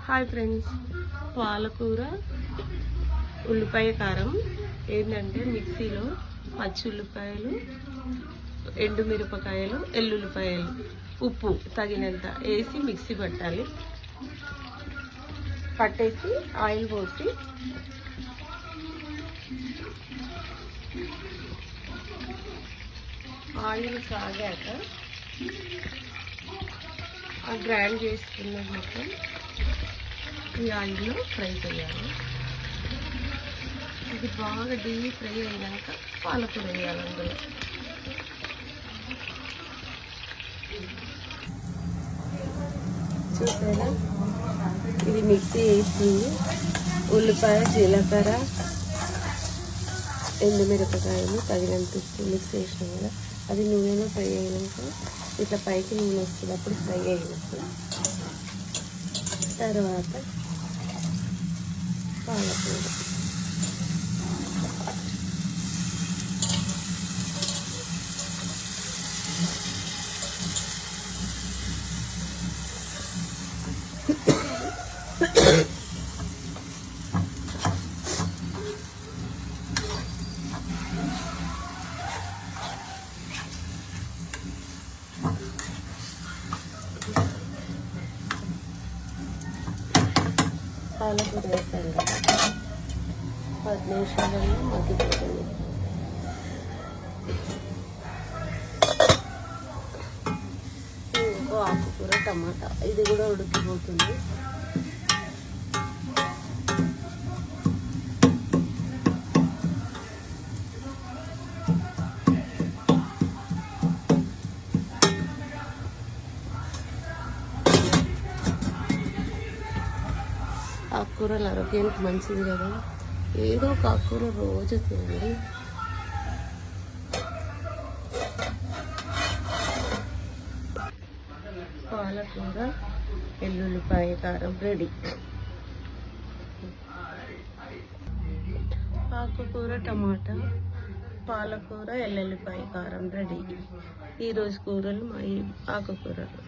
Hi friends, పాలకూర ఉల్లిపాయ కారం ఏంటంటే మిక్సీలో పచ్చి ఉల్లిపాయలు, ఎండుమిరపకాయలు, ఎల్లుల్లిపాయలు, ఉప్పు తగినంత వేసి మిక్సీ పట్టాలి. పట్టేసి ఆయిల్ పోసి ఆయిల్ కాగాక ఆ గ్రైండ్ చేసుకున్నది మొత్తం ఈ ఆయిల్లో ఫ్రై చేయాలి. ఇది బాగా డీప్ ఫ్రై అయ్యాక పాలకూర వేయాలి. అందులో చూసారా, ఇది మిక్సీ వేసింది. ఉల్లిపాయ, జీలకర్ర, ఎండుమిరపకాయలు తగినంత మిక్స్ వేసినాం కదా, అది నూనెలో ఫ్రై అయినాక ఇట్లా పైకి నూనె వస్తుంది. అప్పుడు ఫ్రై అయినప్పుడు తర్వాత పాలకూర పాలకూర వేసాను కదా, 10 నిమిషాలలో మగ్గిపోతుంది. ఇంకో ఆకుకూర టమాటా, ఇది కూడా ఉడికిపోతుంది. ఆకుకూరలు ఆరోగ్యానికి మంచిది కదా, ఏదో ఒక ఆకుకూర రోజు తినండి. పాలకూర ఎల్లుల్లిపాయ కారం రెడీ. ఆకుకూర టమాటా, పాలకూర ఎల్లుల్లిపాయ కారం రెడీ. ఈరోజు కూరలు మా ఆకుకూరలు.